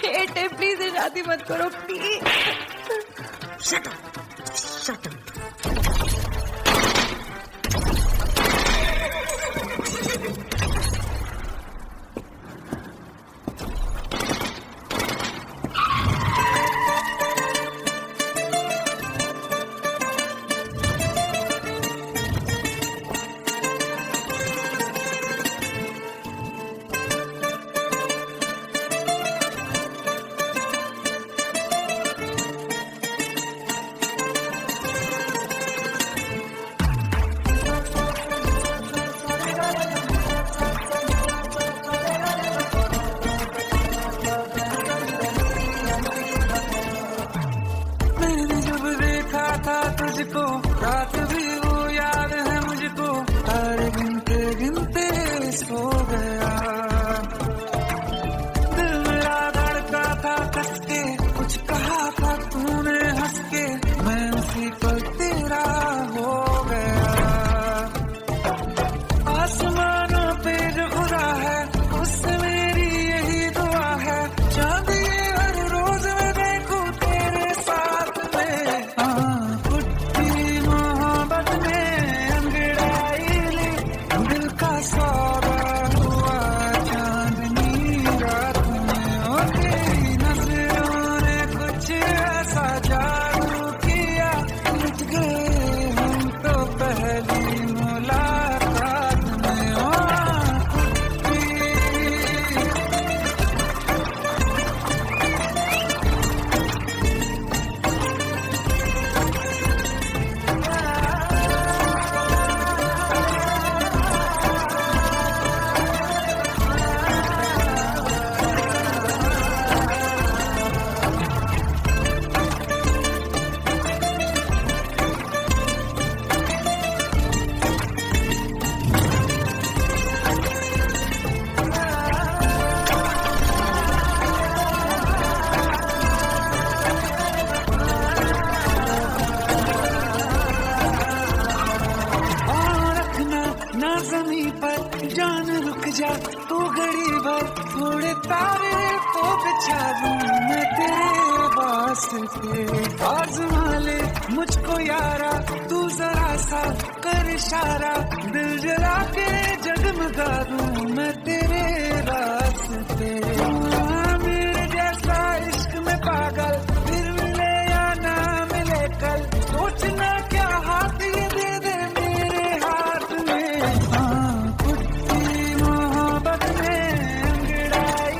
Hate है, please ये शादी मत करो please. Shut up, shut up. तुझको रात भी वो याद है मुझको, तारे गिनते गिनते सो गया। दिल मेरा धड़का था कस के, कुछ कहा था तूने हंस के, मैं उसी पर तेरा हो गया। आसमानों पे जो खुदा है उससे मेरी यही दुआ है, चांद ये हर रोज मैं देखूं तेरे साथ में। सौदा हुआ चांदनी रात में, और तेरी नजरों ने कुछ ऐसा जादू किया, लुट गए हम तो पहली मुलाकात में। ना ज़मीं पर जान रुक जा तू घड़ी भर, थोड़े तारे तो बिछा दूं मैं तेरे वास्ते। आज़मा ले मुझको यारा तू जरा सा कर इशारा, दिल जला के जगमगा दूं मैं तेरे रास्ते। मेरे जैसा इश्क में पागल फिर मिले या ना मिले कल, सोचना क्या हाथ ये दे दे मेरे हाथ में। कुत्ती मोहब्बत में अंगड़ाई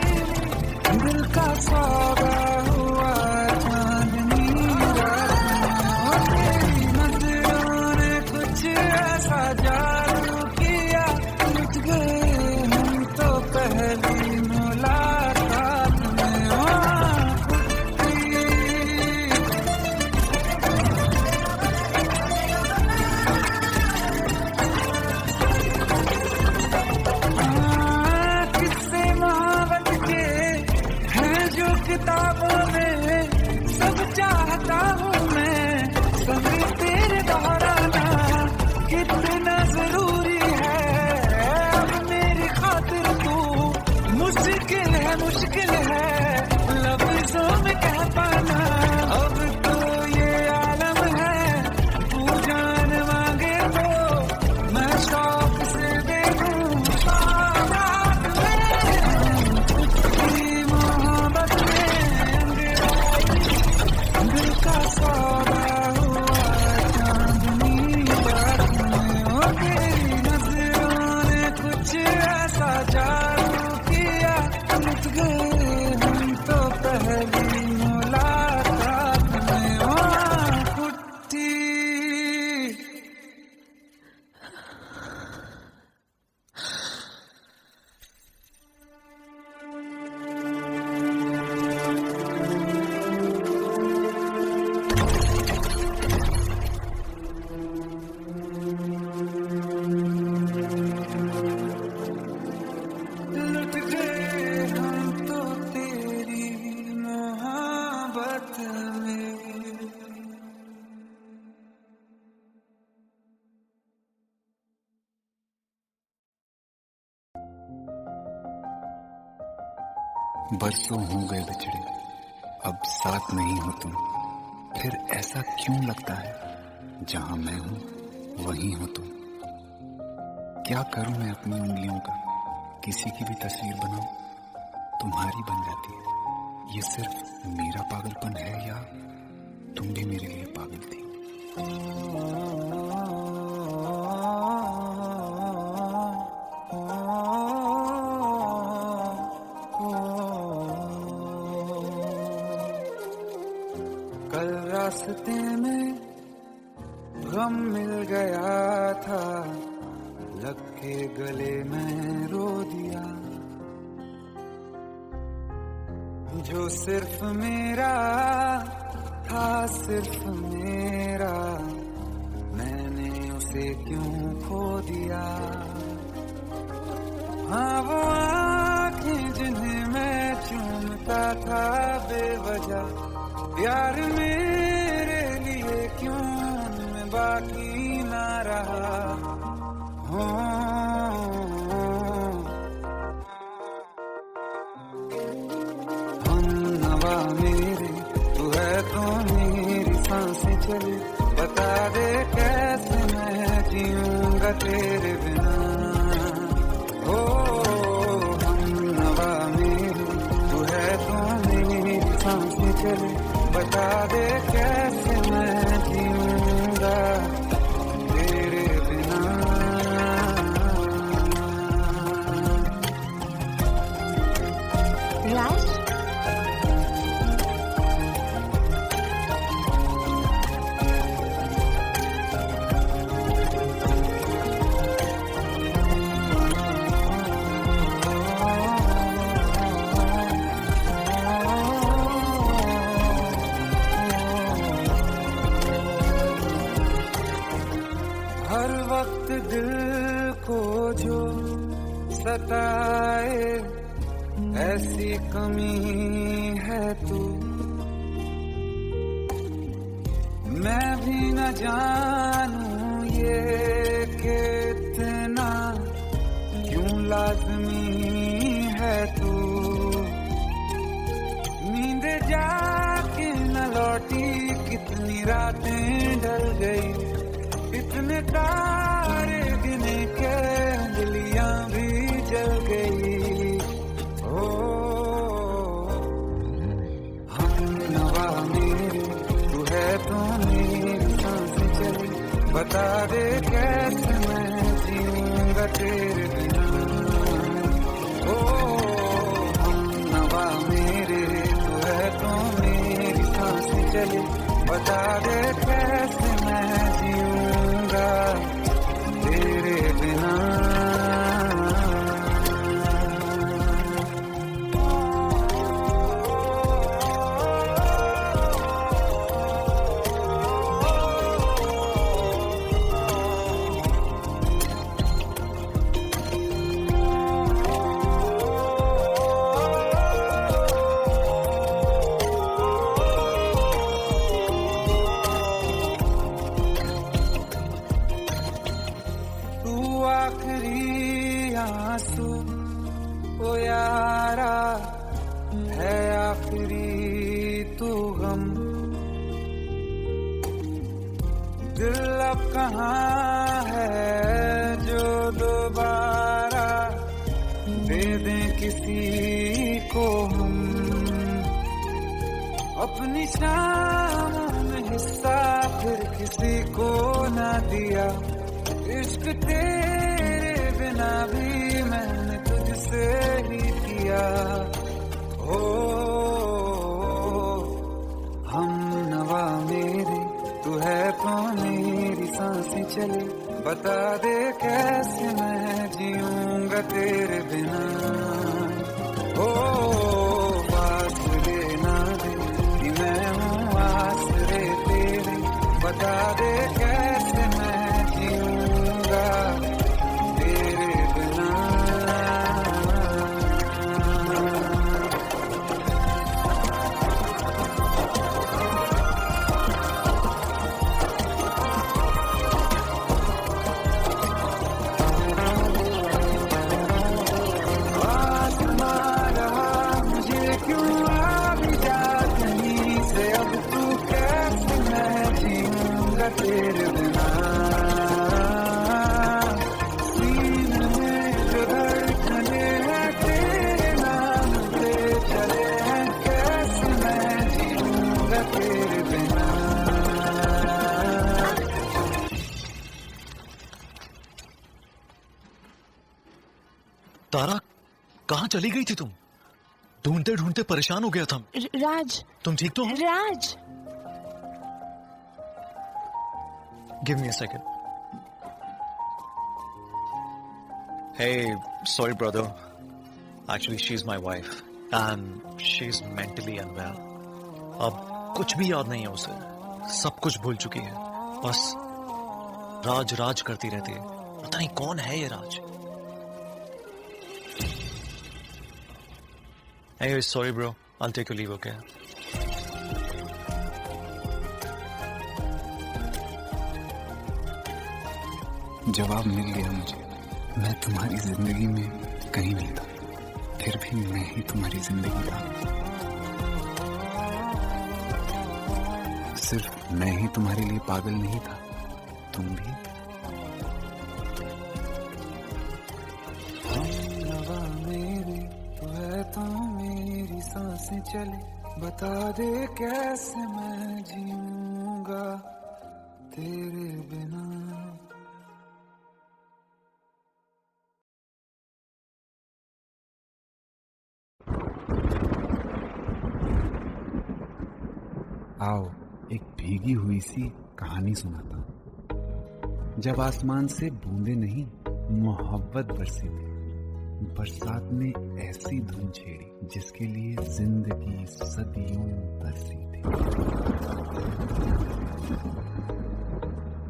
दिल का सौदा हुआ चांदनी रात में, और तेरी नजरों ने कुछ ऐसा जादू किया, लुट गए हम तो पहली मुलाकात में। किस्से मोहब्बत के हैं जो किताबों में, सब चाहता हूँ मैं समय तेरे दोहराना, कितना जरूरी है अब मेरी खातिर तू, मुश्किल है लफ्जों में कह पाना। अब तो ये आलम है तू जान मांगे तो मैं शौक से दे दूं। मोहब्बत में दिल का सौदा हुआ चांदनी रात में, और तेरी नजरों ने कुछ ऐसा जादू किया, लुट गए हम तो पहली मुलाकात बरसों हो गए बिछड़े, अब साथ नहीं हो तुम। फिर ऐसा क्यों लगता है, जहां मैं हूं वहीं हो तुम। क्या करूं मैं अपनी उंगलियों का, किसी की भी तस्वीर बनाऊं, तुम्हारी बन जाती है। ये सिर्फ मेरा पागलपन है या तुम भी मेरे लिए पागल थी। कल रास्ते में गम मिल गया था, लग के गले में रो दिया। जो सिर्फ मेरा था, सिर्फ मेरा, मैंने उसे क्यों खो दिया। हाँ वो आँखें जिन्हें मैं चूमता था बेवजह, प्यार मेरे लिए क्यों उनमें बाकी ना रहा। हम नवा मेरे, तू है तो मेरी सांसें चले। बता दे कैसे मैं जीऊंगा तेरे बिना। हो हम नवा मेरे, तू है तो मेरी सांसें चले। बता दे कैसे मैं जीऊंगा तेरे बिना। राज, हर वक्त दिल को जो सताए, ऐसी कमी है तू। मैं भी न जानूं ये कि इतना क्यों लाज़मी है तू। नींद जाके न लौटी, कितनी रातें ढल गई। इतने तारे गिने के अंगलियां भी जल गई। ओ हम नवा मेरे, तू है तो मेरी सांसें चली। बता दे कैसे मैं जीऊंगा तेरे बिना। ओ हम नवा मेरे, तू है तो मेरी सांसें चली। बता दे कैसे मैं जीऊंगा तेरे बिना। आखिरी आंसू ओ यारा है, आखिरी तू गम। दिल अब कहाँ है जो दोबारा दे दें किसी को हम। अपनी शामों में हिस्सा फिर किसी को ना दिया। इश्क तेरे बिना भी मैंने तुझसे ही किया। हो हम नवा मेरे, तू है तो मेरी सांसें चले। बता दे कैसे मैं जीऊंगा तेरे बिना। हो आसरे ना दे कि मैं हूँ आसरे तेरे। बता दे कैसे मैं जीऊंगा तेरे बिना। आसमां रहा मुझे कहाँ चली गई थी तुम? ढूंढते ढूंढते परेशान हो गया था। राज, तुम ठीक तो हो? Raj, give me a second. Hey, sorry brother. Actually, she's my wife and she's mentally unwell. अब कुछ भी याद नहीं है उसे, सब कुछ भूल चुकी है, बस राज राज करती रहती है। पता नहीं कौन है ये राज। Anyway, sorry bro, I'll take your leave, okay? जवाब मिल गया मुझे। मैं तुम्हारी जिंदगी में कहीं नहीं था, फिर भी मैं ही तुम्हारी जिंदगी था। सिर्फ मैं ही तुम्हारे लिए पागल नहीं था, तुम भी। हमनवा मेरी तू है तो मेरी सांसें चले, बता दे कैसे मैं जीऊंगा तेरे बिना। आओ एक भीगी हुई सी कहानी सुनाता हूं। जब आसमान से बूंदे नहीं मोहब्बत बरसी थी, बरसात ने ऐसी धुन छेड़ी जिसके लिए जिंदगी सदियों तरसी थी।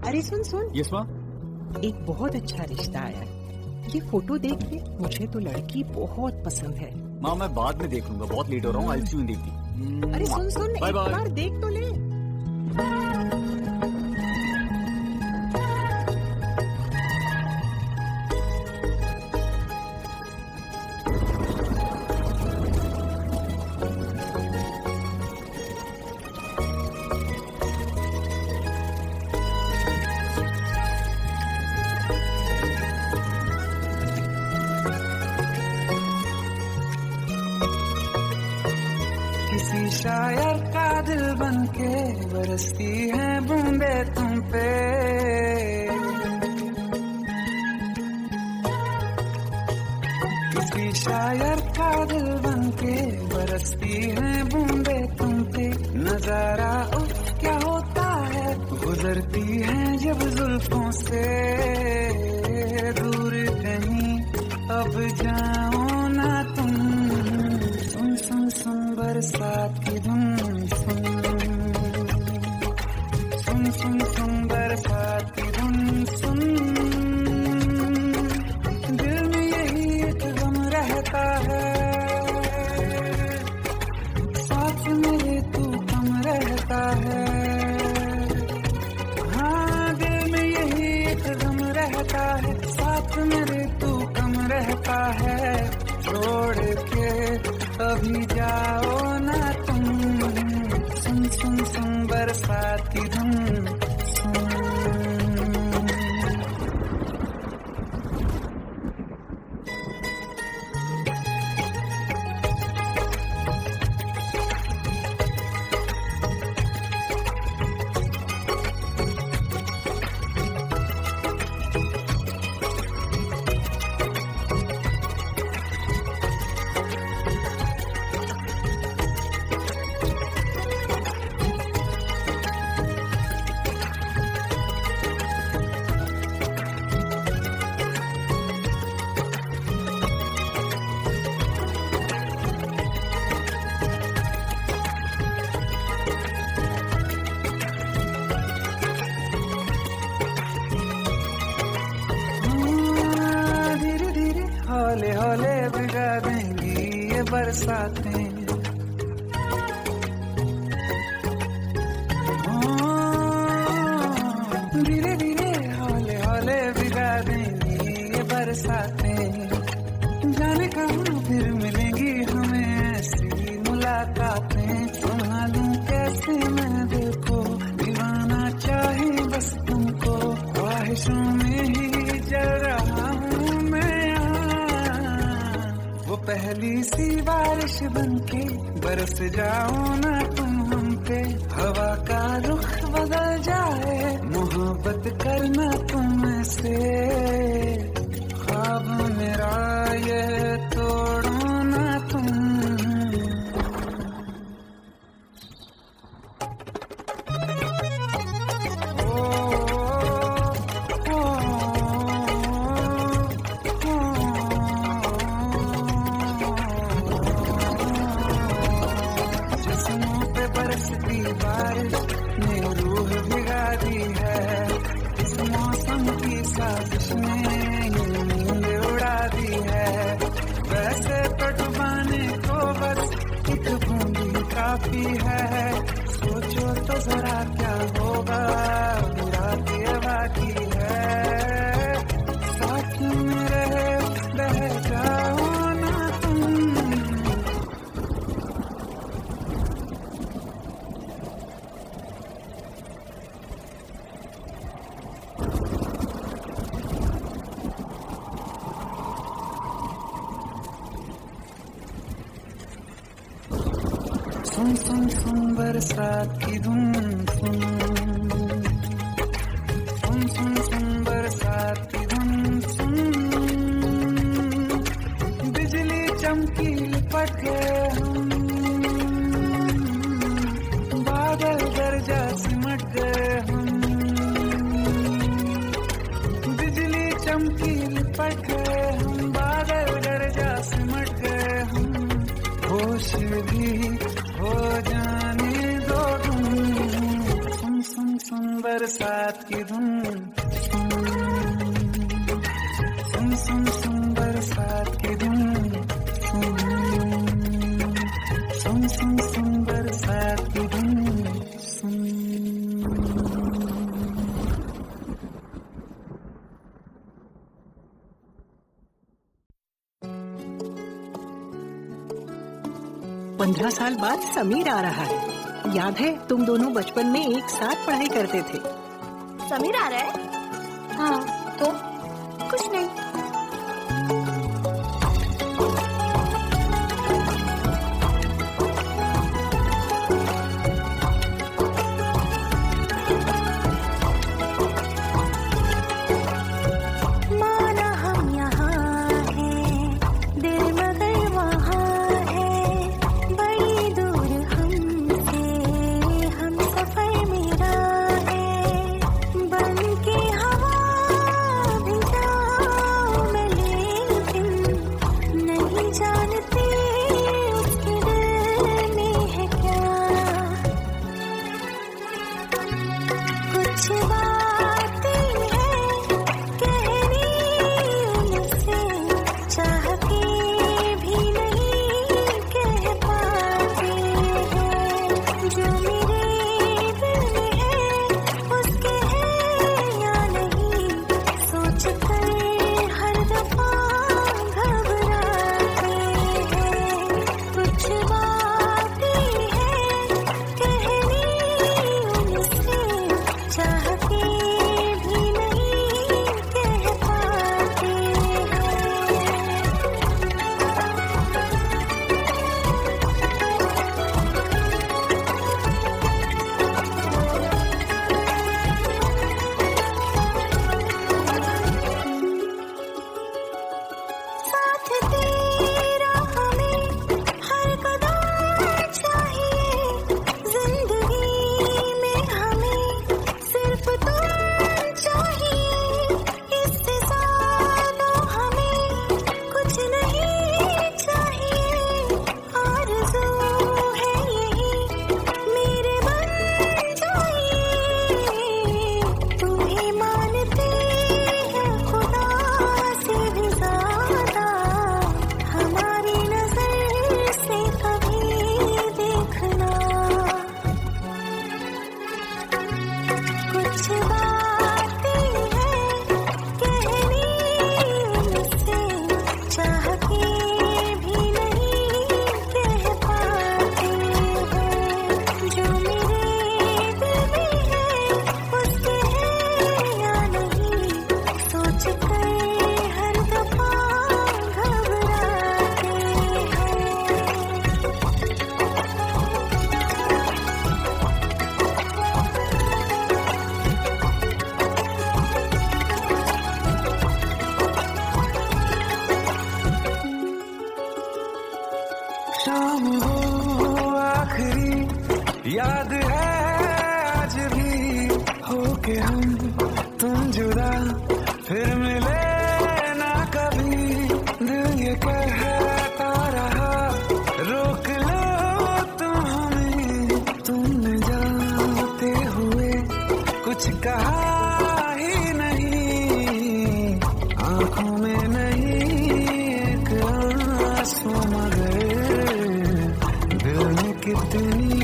अरे सुन सुन, यस माँ। एक बहुत अच्छा रिश्ता आया है। ये फोटो देख ले, मुझे तो लड़की बहुत पसंद है। माँ मैं बाद में देख लूंगा, बहुत लेट हो रहा हूँ। आई सी यू इन द इवनिंग। अरे सुन सुन, बाय एक बाय। बार देख तो ले। किसी शायर का दिल बनके बरसती है बूंदे तुम पे। किसी शायर का दिल बनके बरसती है बूंदे तुम पे। नजारा उफ क्या होता है, गुजरती है जब जुल्फों से। दूर कहीं अब जाओ ना तुम, सुन सुन सुन बरसात की धुन सुन। सुन सुन सुन बरसात की धुन सुन। दिल में यही एक गम रहता है, साथ मेरे तू कम रहता है। हाँ दिल में यही एक गम रहता है, साथ मेरे तू कम रहता है। छोड़ के अभी जाओ ना तुम, सुन सुन सुन बरसात की धुन सुन। हौले हौले भिगा देंगी ये बरसातें। धीरे धीरे हौले हौले भिगा देंगी ये बरसातें। जाने कहाँ फिर मिलेंगी हमें ऐसी मुलाकातें। संभालूं कैसे मैं दिल को, दीवाना चाहे बस तुमको। ख्वाहिशों में ही जल रहा हूँ मैं। वो पहली सी बारिश बनके बरस जाओ ना तुम हम पे। हवा का रुख बदल जाए, मोहब्बत करना तुम से। ख्वाब मेरा ये तोड़ो काफी है, सोचो तो जरा क्या होगा, बुरा के बाकी है, साथ में रहे बह जाओ ना तुम। सुन सुन सुन बरसात की धुन सुन, सुन सुन सुन बरसात की धुन सुन, बिजली चमकी लिपट गए हम, बादल गरजा सिमट गए हम, बिजली चमकी लिपट गए हम, बादल गरजा सिमट गए हम, होश भी हो जाने दो तुम। सुन सुन सुन बरसात की धुन सुन, सुन सुन सुन बरसात की धुन सुन, सुन सुन सुन बरसात की धुन सुन। पंद्रह साल बाद समीर आ रहा है। याद है तुम दोनों बचपन में एक साथ पढ़ाई करते थे। समीर आ रहा है? हाँ तो कुछ नहीं। माना हम यहाँ हैं, दिल मगर वहाँ है, बड़ी दूर हमसे हम सफर मेरा है, बन के हवा भी जाऊं मैं, लेकिन नहीं जानते उसके दिल में है क्या। कुछ बातें हैं कहनी मुझसे, चाह के भी नहीं कह पाते हैं, जो मेरे दिल में है उसके है या नहीं, सोच कर हर दफा घबराते हैं। कुछ बातें हैं कहनी उनसे, चाह के भी नहीं कह पाते हैं। साथ तेरा हमें हर कदम चाहिए, जिंदगी में हमें सिर्फ तुम चाहिए, इससे ज्यादा हमें कुछ नहीं चाहिए। आरज़ू है यही मेरे बन जाइए, तुम्हें मानते हैं खुदा से भी ज्यादा, हमारी नजर से कभी देखना। कुछ बातें हैं कहनी उनसे, चाह के भी नहीं कह पाते हैं, जो मेरे दिल में है उसके है या नहीं, सोच कर हर दफा घबराते शाम वो आखिरी याद है आज भी, होके हम तुम जुदा फिर मिले ना कभी, दिल ये कहता रहा रोक लो तुम हमें, तुमने जाते हुए कुछ कहा ही नहीं, आंखों में नहीं एक आंसू मगर दिल में कितनी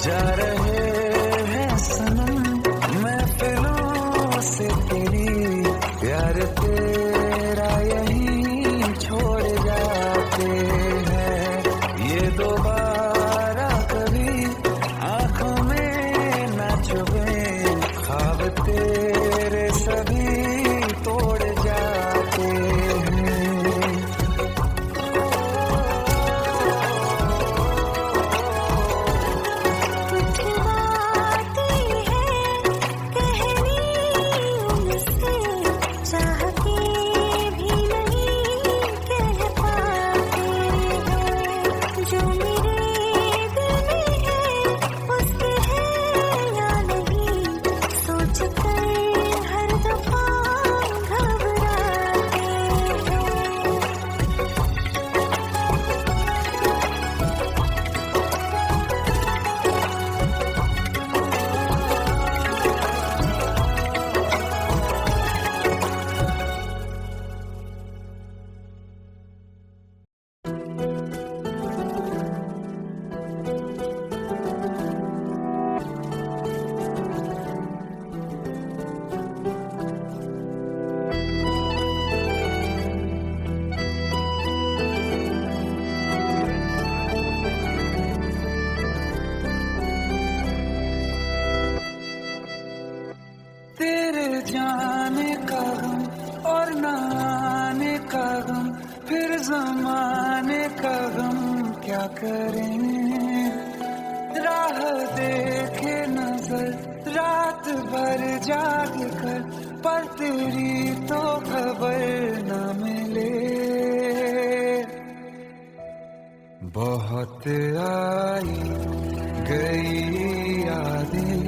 जा रहे हैं सनम महफिलों से तेरी, प्यार तेरा यहीं छोड़ जाते हैं। ये दोबारा कभी आंखों में न चुभे, ख्वाब तेरे सभी तोड़ जाते हैं। कुछ बातें हैं कहनी उनसे, चाह के भी नहीं कह पाते हैं। जो मेरे दिल में है उसके है या नहीं, सोच कर हर दफा घबराते हैं। तेरे जाने का गम और न आने का गम, फिर जमाने का गम क्या करें। राह देखे नजर रात भर जाग कर, पर तेरी तो खबर न मिले। बहुत आई गई यादें,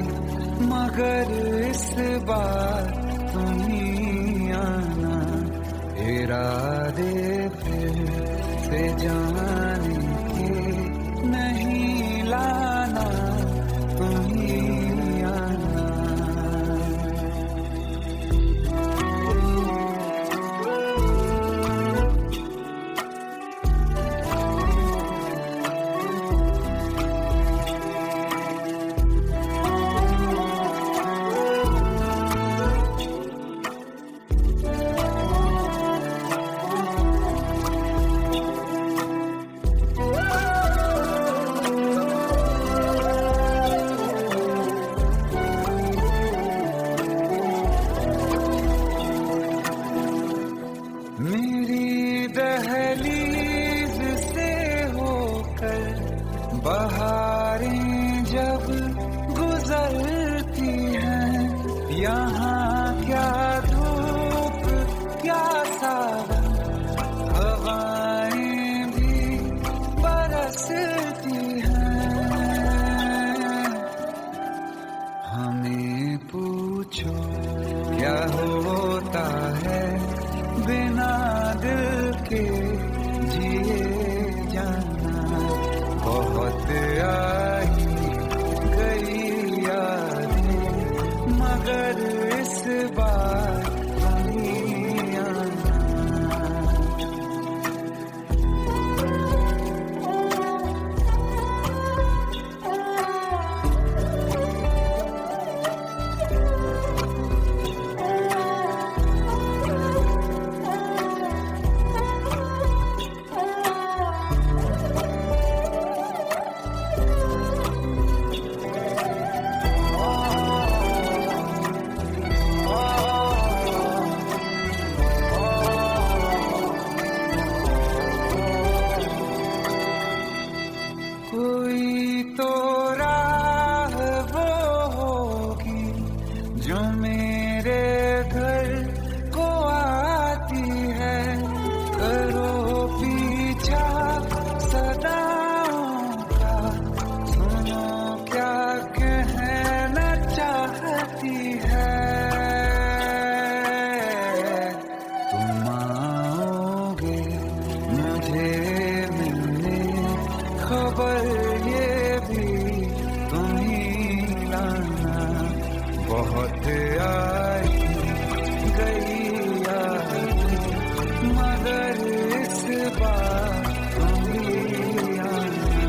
मगर इस बार तुम ही आना। इरादे फिर से जाने के नहीं लाना, तुम ही आना। मेरी दहलीज से होकर बहारें जब गुजरती हैं, यहाँ क्या धूप क्या सावन, हवाएं भी बरसती हैं। हमें पूछो क्या होता है बिना दिल के जिए जाना। बहुत आई गई यादें, मगर इस बार नहीं आना। कोई तो राह वो होगी जो मेरे घर को आती है। करो पीछा सदाओं का, सुनो क्या कहना चाहती है। तुम आओगे मुझे मिलने, खबर ये भी तुम ही लाना। बहुत आई गई यादें, मगर इस बार तुम ही आना।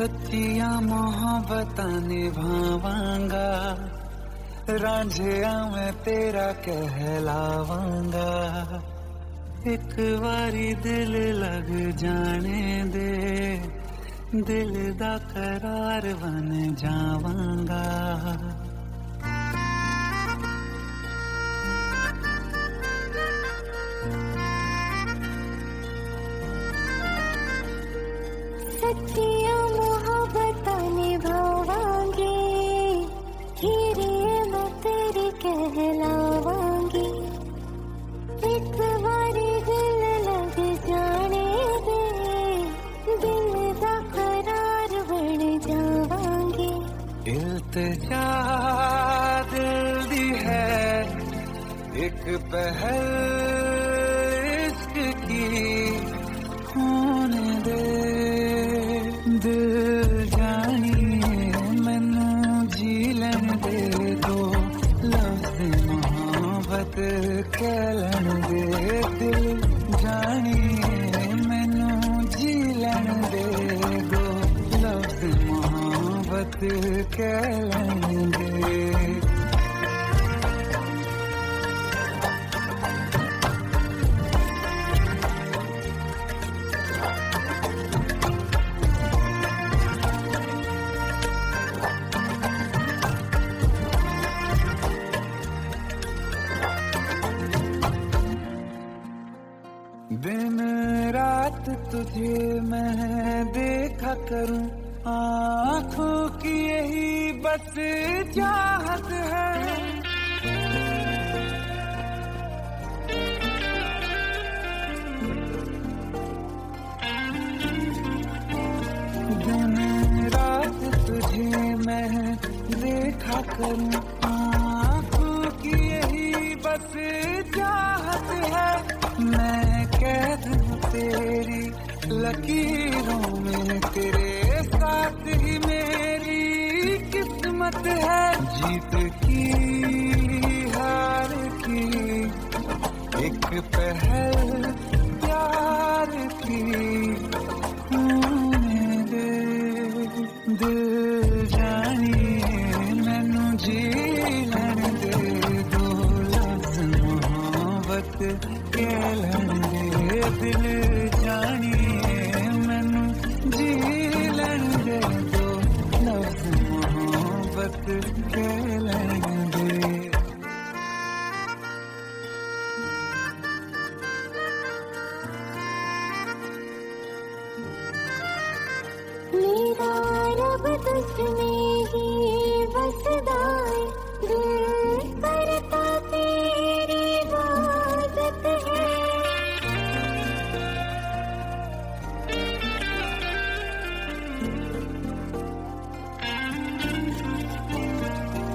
सच्चिया मोहब्बतां निभावांगा, रांझिया मैं तेरा कहलावांगा। एक बारी दिल लग जाने दे, दिल दा करार बन जावांगा। सच्चिया मोहब्बतां निभावांगी, हीरे मैं तेरी कहलावांगी। एक बारी दिल लग जाने दे, दिल दा करार बन जावांगी। इल्तिजा दिल दी है एक पहल इश्क की, होने दे दिल जानिए मैनू जी लैन दे दो, लफ्ज़ मोहब्बत कह लैन दे। दिल जानिए मैनू जी लैन दे दो, लफ्ज़ मोहब्बत कह लैन दे। दिन रात तुझे मैं देखा करूं, आँखों की यही बस चाहत है। दिन रात तुझे मैं देखा करूं, आँखों की यही बस चाहत है। मैं कैद हूँ तेरी लकीरों में, तेरे साथ ही मेरी किस्मत है। जीत की हार की एक पहल प्यार की, होने दे दिल जानिए मैनू जी लैन दे दो, लफ्ज़ मोहब्बत कह लैन दे। दिल जानिए मैनू जी लैन दे दो, लफ्ज़ मोहब्बत कह लैन दे। मेरा रब तुझमें ही बसदा है, दिल करता तेरी इबादत है।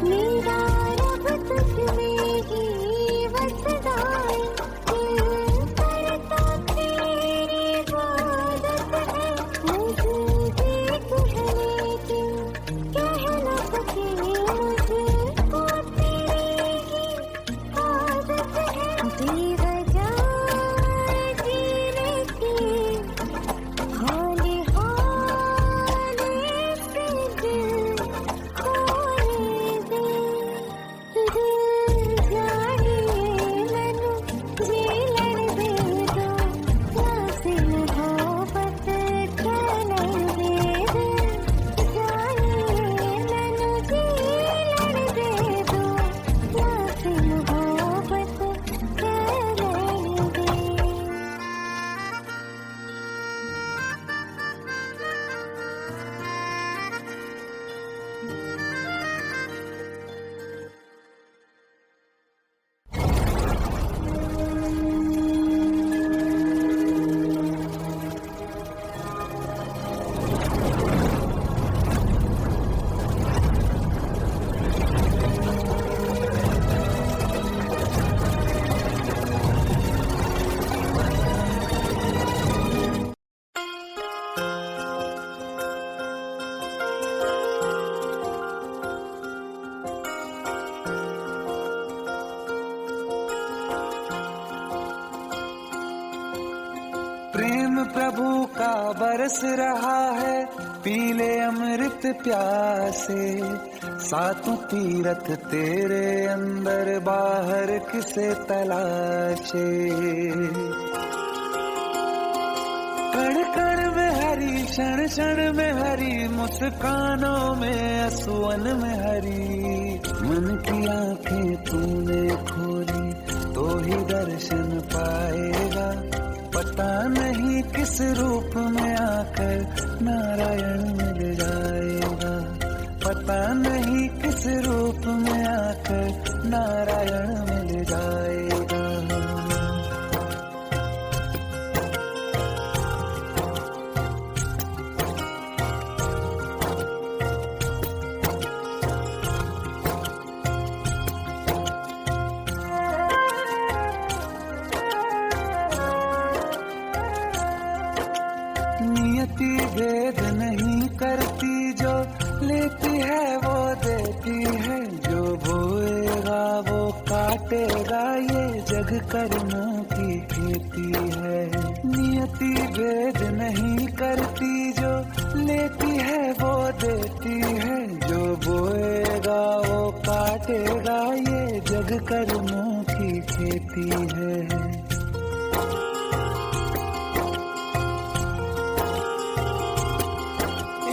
मेरा रब तुझमें ही बसदा है, दिल करता तेरी इबादत है। मुझे देख है लेकिन कह न सके, मुझको तेरी ही आदत है। बेवजह जीने की हाले हाले से दिल खोने दे। दिल जानिए मैनू जी लैन दे दो, लफ्ज़ मोहब्बत कह लैन दे। दिल जानिए मैनू जी लैन दे दो, लफ्ज़ मोहब्बत कह लैन दे। प्रेम प्रभु का बरस रहा है, पीले अमृत प्यासे, सातों तीरथ तेरे अंदर बाहर किसे तलाशे। कण कण में हरी, क्षण क्षण में हरी, मुस्कानों में असुवन में हरी। मन की आंखें तूने खोली तो ही दर्शन पाएगा, पता नहीं किस रूप में आकर नारायण मिल जाएगा। पता नहीं किस रूप में आकर नारायण मिल जाएगा। नियति भेद नहीं करती, जो लेती है वो देती है। जो बोएगा वो काटेगा, ये जग कर्मों की खेती है। नियति भेद नहीं करती, जो लेती है वो देती है। जो बोएगा वो काटेगा, ये जग कर्मों की खेती है।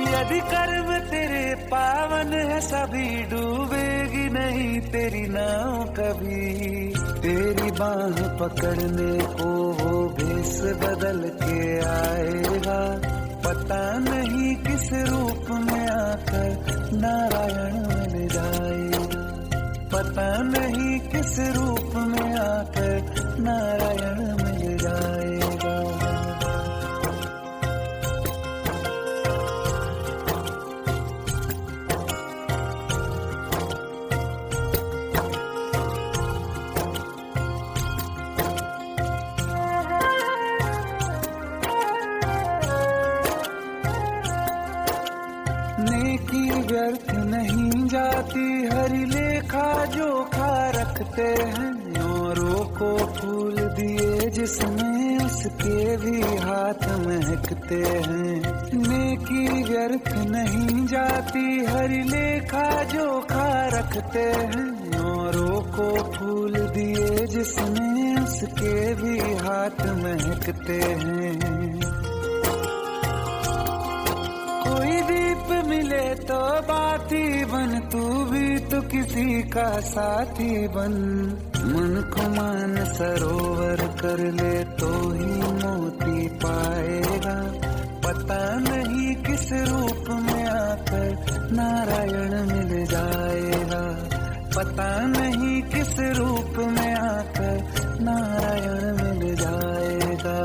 यदि कर्म तेरे पावन है, सभी डूबेगी नहीं तेरी नाव कभी। तेरी बाह पकड़ने को वो भेष बदल के आएगा, पता नहीं किस रूप में आकर नारायण मिल जाएगा। पता नहीं किस रूप में आकर नारायण मिल जाएगा। नेकी व्यर्थ नहीं जाती, हरि लेखा जोखा रखते हैं। औरों को फूल दिए जिसमें, उसके भी हाथ महकते हैं। नेकी व्यर्थ नहीं जाती, हरि लेखा जोखा रखते हैं। औरों को फूल दिए जिसमें, उसके भी हाथ महकते हैं। कोई दीप मिले तो बाती बन, तू भी तो किसी का साथी बन। मन को मान सरोवर कर ले तो ही मोती पाएगा। पता नहीं किस रूप में आकर नारायण मिल जाएगा। पता नहीं किस रूप में आकर नारायण मिल जाएगा।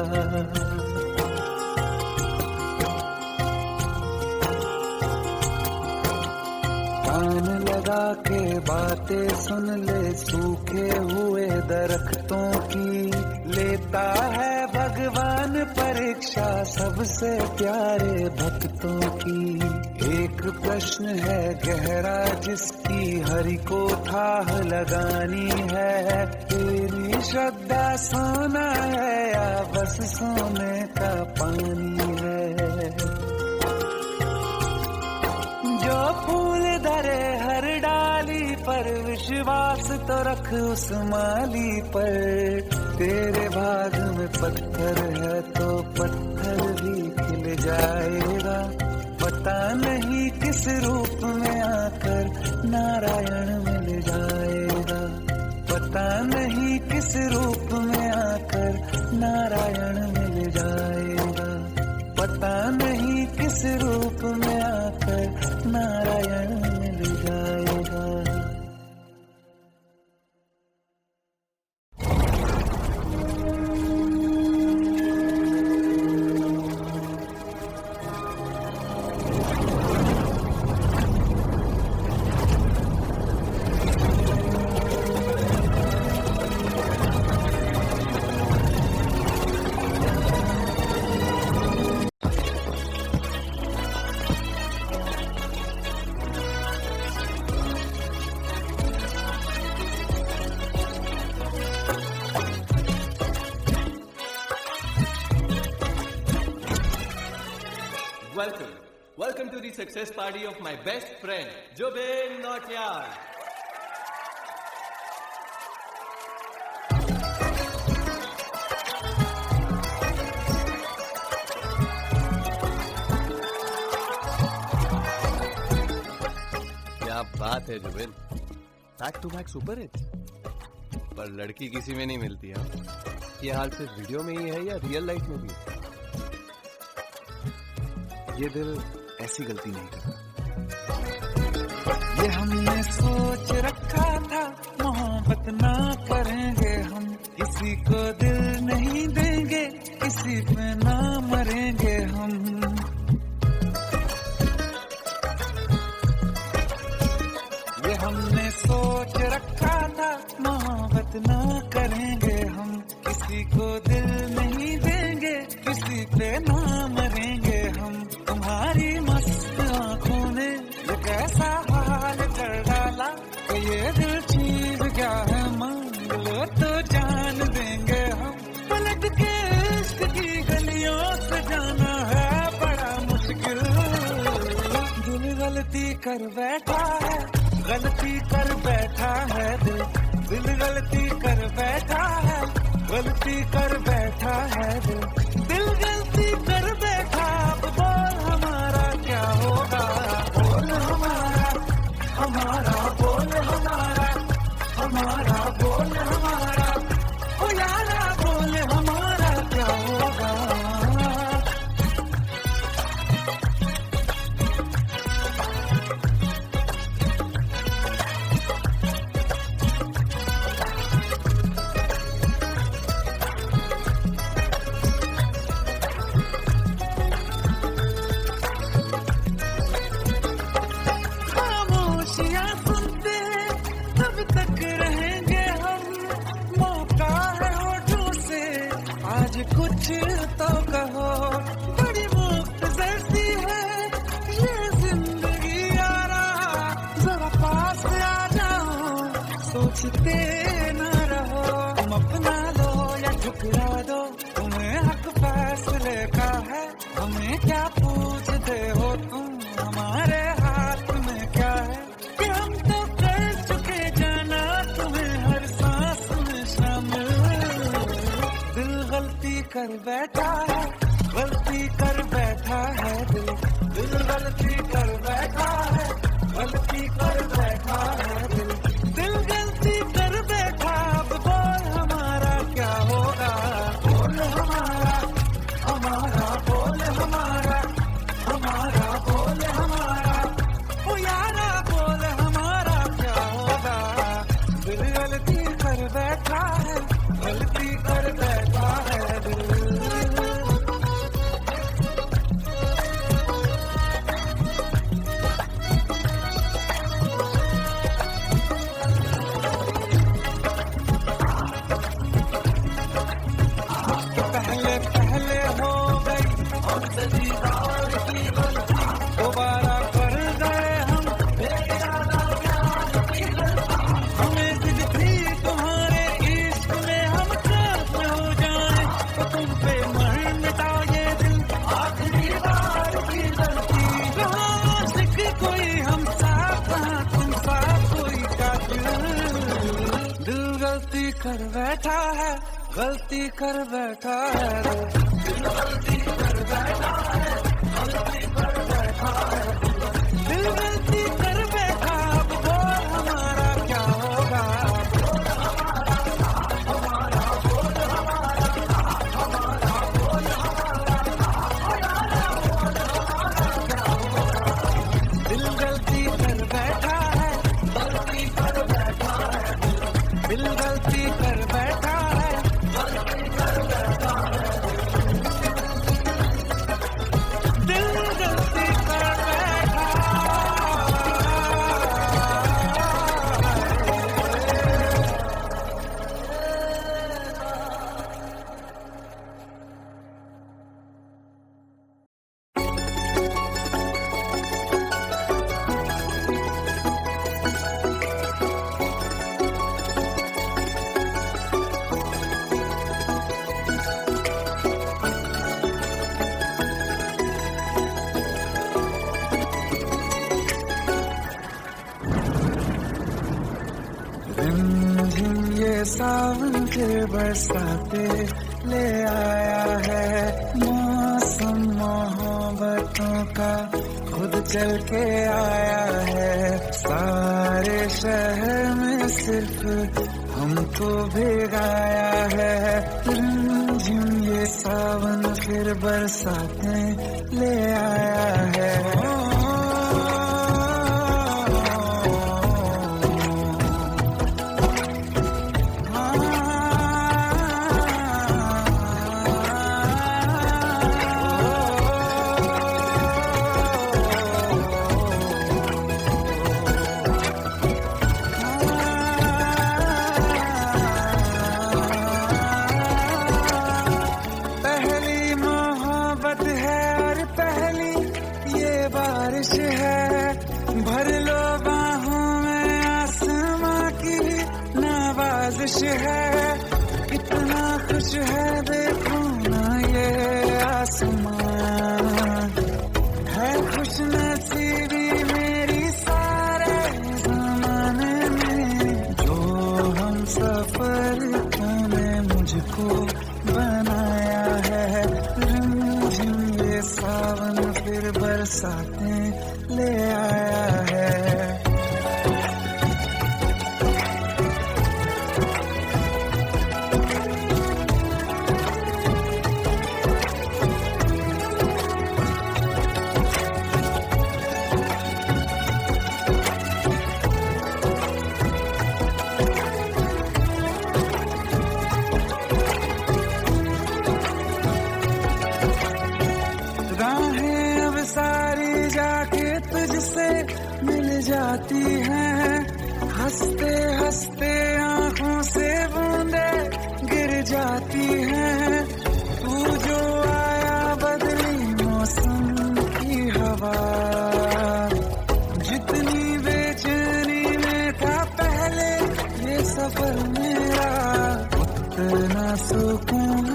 कान लगा के बातें सुन ले सूखे हुए दरख्तों की। लेता है भगवान परीक्षा सबसे प्यारे भक्तों की। एक प्रश्न है गहरा जिसकी हरि को थाह लगानी है। तेरी श्रद्धा सोना है या बस सोने का पानी है। जो फूल धरे हर डाली पर, विश्वास तो रख उस माली पर। तेरे भाग में पत्थर है तो पत्थर भी खिल जाएगा। पता नहीं किस रूप में आकर नारायण मिल जाएगा। पता नहीं किस रूप में आकर नारायण मिल जाएगा। पता नहीं किस रूप में आकर नारायण मिल जाएगा। welcome to the success party of my best friend, Jobin Nautiyal. क्या बात है Zubin, back to back super hit. पर लड़की किसी में नहीं मिलती है। ये हाल सिर्फ वीडियो में ही है या रियल लाइफ में भी? ये दिल ऐसी गलती नहीं करता। ये हमने सोच रखा था मोहब्बत ना करेंगे हम, किसी को दिल नहीं देंगे, किसी पे ना मरेंगे हम। ये हमने सोच रखा था मोहब्बत ना करेंगे हम, किसी को दिल नहीं देंगे, किसी पे ना मरेंगे हम। तुम्हारी मस्त आंखों ने ये कैसा हाल कर डाला कि ये दिल चीज क्या है, मांग लो तो जान देंगे हम। पलट के इश्क की गलियों से जाना है बड़ा मुश्किल। दिल गलती कर बैठा है, गलती कर बैठा है दिल, दिल गलती कर बैठा है, गलती कर बैठा है दिल, दिल गलती कर बैठा। अब बोल हमारा क्या होगा, बोल हमारा, हमारा बोल हमारा, हमारा बोल हमारा, ओ यारा बोल हमारा क्या होगा। खामोशियां सुनते तब तक रहेंगे हम, मौका है होठों से आज कुछ तो कहो। बड़ी मुख्तसर सी है ये जिंदगी यारा, जरा पास आ जाओ, सोचते न रहो। तुम अपना लो या ठुकरा दो, तुम्हें हक फैसले का है, हमें क्या पूछते हो तुम, हमारे हाथ में क्या है कि हम तो कर चुके जाना तुम्हें हर सांस में शामिल। दिल गलती कर बैठा है, गलती कर बैठा है दिल, दिल गलती कर बैठा है, गलती कर बैठा है दिल, दिल गलती कर बैठा। अब बोल हमारा क्या होगा, बोल हमारा, हमारा बोल हमारा, हमारा बोल हमारा, ओ यारा बोल हमारा क्या होगा। दिल गलती कर बैठा है, गलती कर बैठा है दिल। पहले पहले हो गई हमसे दीदार की गलती, दोबारा कर गए हम बेइरादा प्यार की गलती। हमें दिल थी तुम्हारे इश्क में हम खत्म हो जाए, तो तुम पे मर मिटा ये दिल आखिरी बार की गलती। कहाँ आशिक कोई हम साथ, कहाँ तुम साथ कोई कातिल। दिल गलती कर बैठा है, गलती कर बैठा है दिल गलती कर बैठा है, गलती कर बैठा है दिल गलती कर बैठा। अब बोल हमारा क्या होगा, बोल हमारा, हमारा बोल हमारा, हमारा बोल हमारा, क्या होगा। दिल गलती कर बैठा है, गलती कर बैठा है दिल गलती कर बैठा है, गलती कर बैठा है दिल गलती कर बैठा। रिमझिम ये सावन फिर बरसाते ले आया है, मौसम मोहब्बतों का खुद चल के आया है। सारे शहर में सिर्फ हमको भिगाया है, रिमझिम ये सावन फिर बरसाते ले आया है। भर लो बाहों में आसमां की नवाजिश है, कितना खुश है देखो ना ये आसमां, है खुश नसीबी मेरी सारे जमाने में, जो हम सफर ने मुझको बनाया है। रिमझिम ये सावन फिर बरसाते ले आया है। राहें अब सारी जाके तुझसे मिल जाती हैं, हंसते हंसते आंखों से बूंदे गिर जाती हैं। तू जो आया बदली मौसम की हवा, जितनी बेचैनी में था पहले ये सफर मेरा, उतना सुकून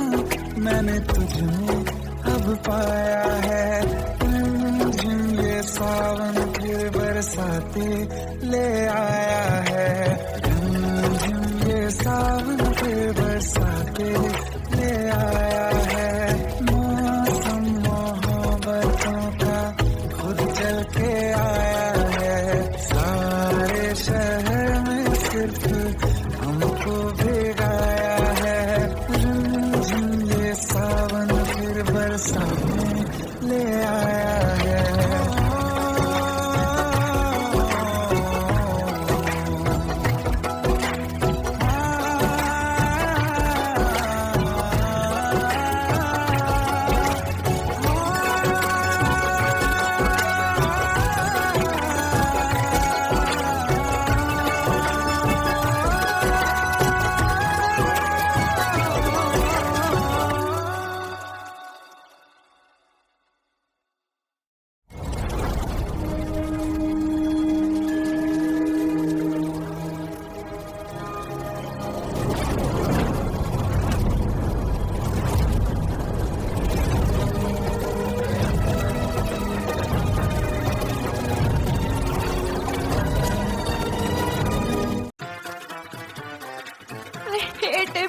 मैंने तुझमें अब पाया है। रिमझिम ये सावन फिर बरसाते ले आया है, रिमझिम ये सावन फिर बरसाते ले आया है। मौसम मोहब्बतों का खुद चल के आया है, सारे शहर में सिर्फ हमको भिगाया है। रिमझिम ये सावन फिर बरसाते ले आया है।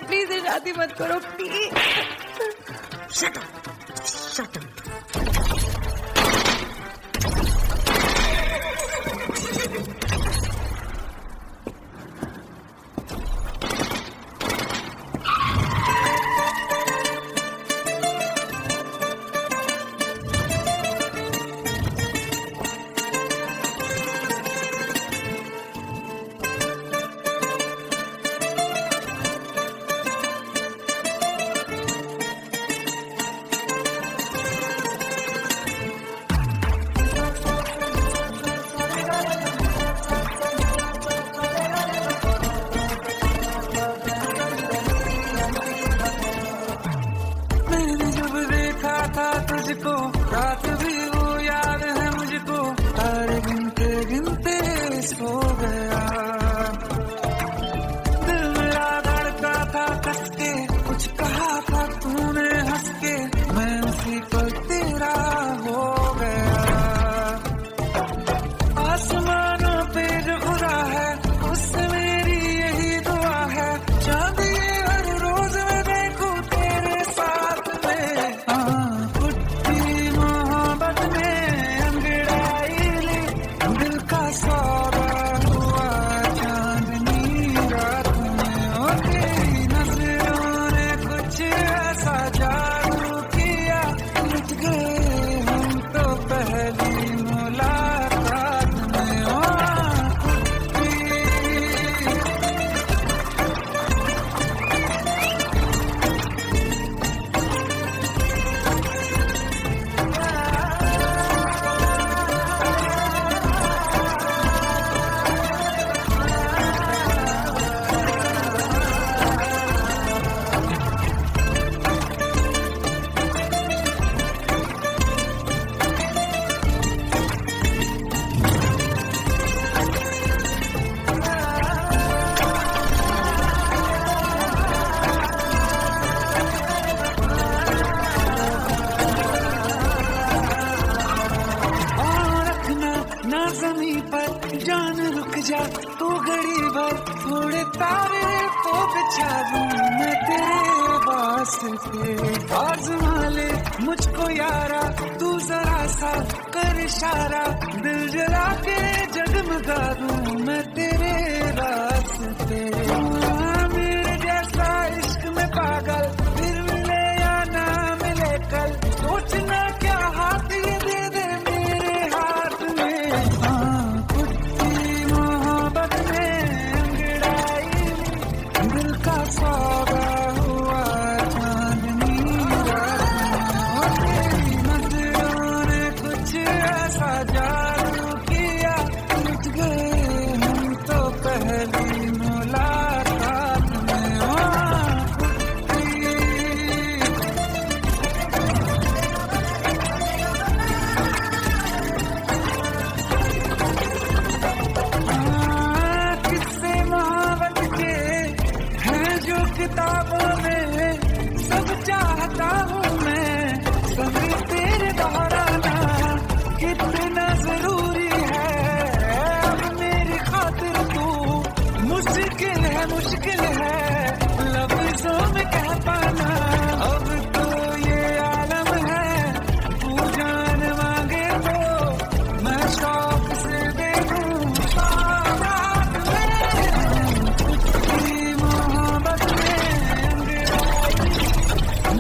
प्लीज शादी मत करो प्लीज। घड़ी भर थोड़े तारे तो बिछा दूं मैं तेरे वास्ते। आज़मा ले मुझको यारा, तू जरा सा कर इशारा, दिल जला के जगमगा दूं मैं तेरे रास्ते। मेरे जैसा इश्क में पागल फिर मिले या ना मिले कल, सोचना क्या हाथ ये दे दे मेरे हाथ में। कुत्ती मोहब्बत में अंगड़ाई दिल का सौदा हुआ चांदनी रात में। नजरों ने कुछ ऐसा जादू किया, लुट गए हम तो पहली मुलाकात में। किस्से मोहब्बत के हैं जो किताबों में, सब चाहता हूँ मैं सभी तेरे दोहराना। कितना जरूरी है अब मेरी खातिर तू, मुश्किल है लफ्जों में कह पाना। अब तो ये आलम है, तू जान मांगे तो मैं शौक से दे दूं सौगात में। कुत्ती मोहब्बत में अंगड़ाई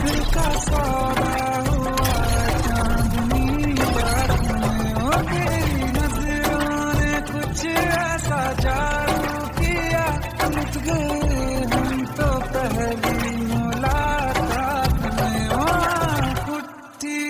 दिल का सौदा हुआ चांदनी रात में। ओ तेरी नजरों ने कुछ ऐसा जादू किया, लुट गए हम तो पहली मुलाकात में। ओ कुत्ती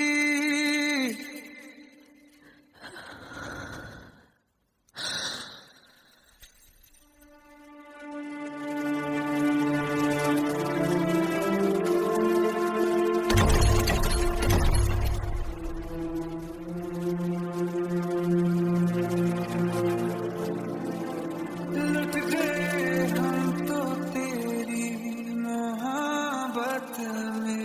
लुट गए हम तो तेरी मोहब्बत में।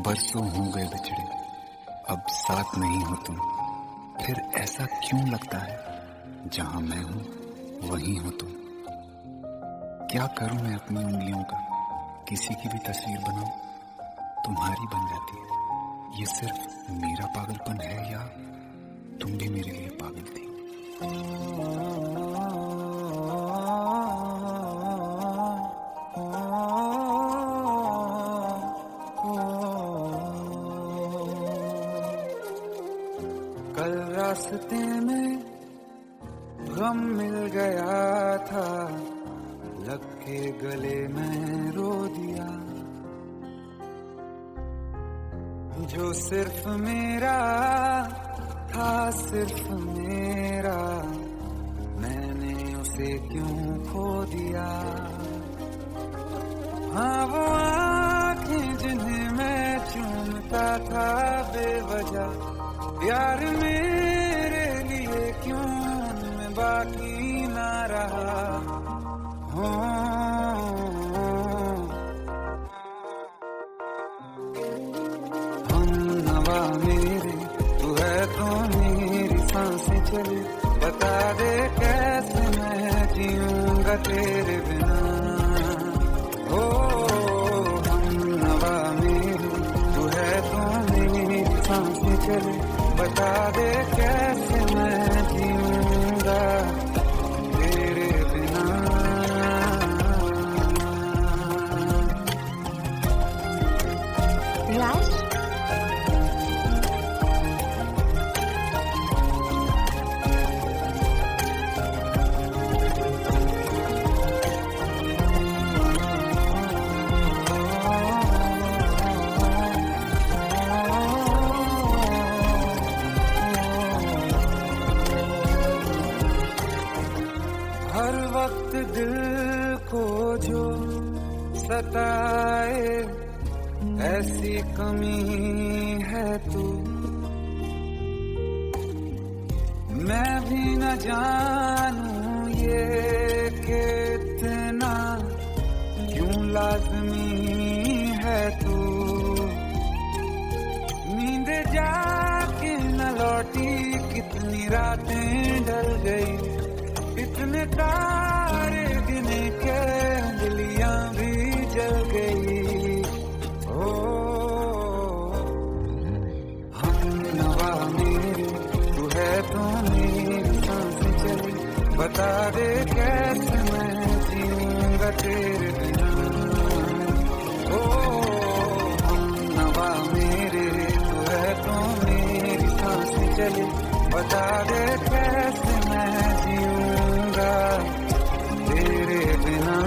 बरसों हो गए बिछड़े, अब साथ नहीं हो तुम, फिर ऐसा क्यों लगता है जहां मैं हूं वहीं हो तुम। क्या करूं मैं अपनी उंगलियों का, किसी की भी तस्वीर बनाऊं तुम्हारी बन जाती है। ये सिर्फ मेरा पागलपन है या तुम भी मेरे लिए पागल थी। कल रास्ते में गम मिल गया था, लग के गले में रो दिया। जो सिर्फ मेरा था, सिर्फ मेरा, मैंने उसे क्यों खो दिया। हाँ वो आँखें जिन्हें मैं चूमता था बेवजह, प्यार मेरे लिए क्यों उनमें बाकी ना रहा। हम नवा मेरे, तू है तो मेरी सांसें चले, बता दे कैसे मैं जीऊंगा तेरे बिना। ओ हम नवा मेरे, तू है तो मेरी सांसें चले, बता दे कैसे मैं जीऊंगा तेरे बिना। राज, हर वक्त दिल को जो सताए, ऐसी कमी है तू। मैं भी न जानूं ये कि इतना क्यों लाज़मी रातें ढल गई, इतने तारे गिने के अंगलियां भी जल गई। ओ हम नवा मेरे तू है तो मेरी सांसें चली, बता दे कैसे मैं जीऊंगा तेरे बिना। ओ हम नवा मेरे तू है तो मेरी सांसें चली, बता दे कैसे मैं जीऊंगा तेरे बिना।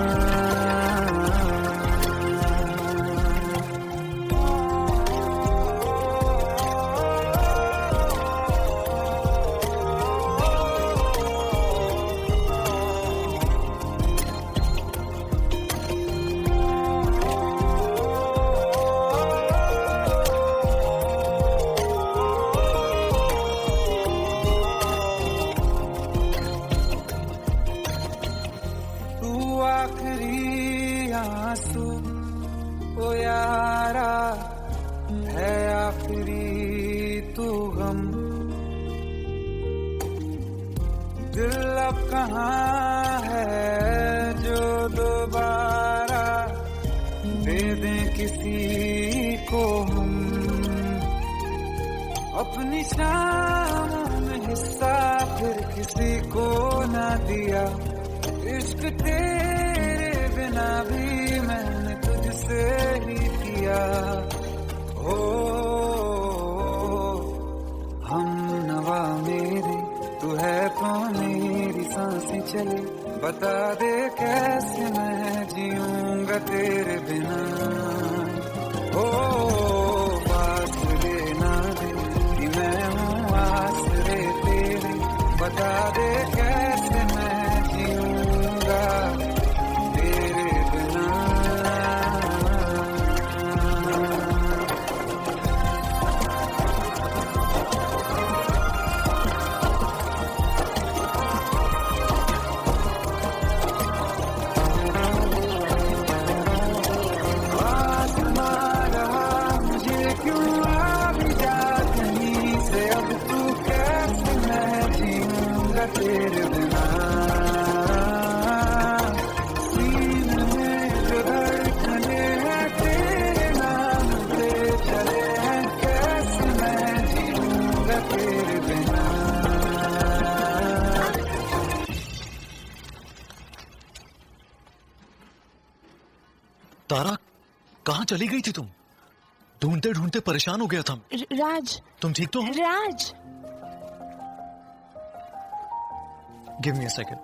आखिरी आंसू ओ यारा है, आखिरी तू गम। दिल अब कहाँ है जो दोबारा दे दें किसी को हम, अपनी शामों में हिस्सा फिर किसी को ना दिया। इश्क तेरे बिना भी मैंने तुझसे ही किया। ओ हम नवा मेरे तू है तो मेरी सांसें चले, बता दे कैसे मैं जीऊंगा तेरे बिना। ओ फासले ना दे कि मैं हूँ आसरे तेरे, बता दे कैसे मैं जीऊंगा तेरे बिना। आसमां रहा मुझे क्यों आ भी जा कहीं से, अब तू कैसे मैं जीऊंगा तेरे बिना। सीने में जो धड़कने हैं तेरे नाम पे चले हैं, कैसे मैं जीऊंगा तेरे बिना। तारा, कहाँ चली गई थी तुम? ढूंढते ढूंढते परेशान हो गया था। राज, तुम ठीक तो हो? राज। Give me a second.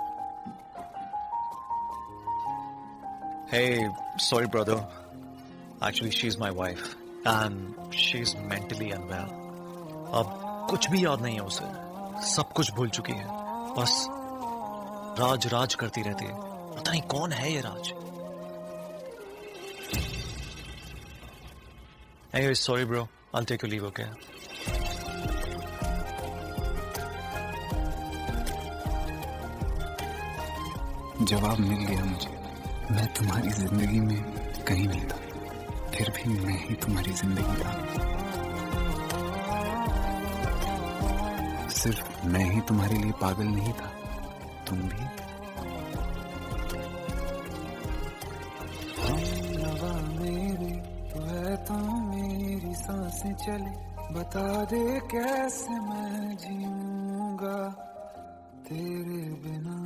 Hey, sorry brother. Actually, she's my wife and she's mentally unwell. अब कुछ भी याद नहीं है उसे, सब कुछ भूल चुकी है। बस राज राज करती रहती है। पता नहीं कौन है ये राज। Anyway, sorry bro. I'll take your leave, okay? जवाब मिल गया मुझे। मैं तुम्हारी जिंदगी में कहीं नहीं था, फिर भी मैं ही तुम्हारी जिंदगी था। सिर्फ मैं ही तुम्हारे लिए पागल नहीं था, तुम भी। हम नवा मेरे तू है तो मेरी सांसें चले, बता दे कैसे मैं जीऊंगा तेरे बिना।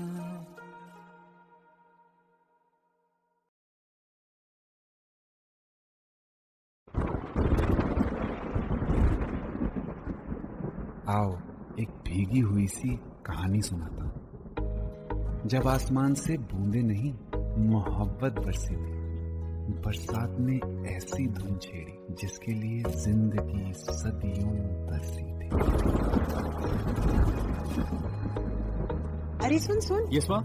आओ एक भीगी हुई सी कहानी सुनाता हूं। जब आसमान से बूंदे नहीं मोहब्बत बरसी थी, बरसात ने ऐसी धुन छेड़ी जिसके लिए जिंदगी सदियों तरसी थी। अरे सुन सुन, यस माँ।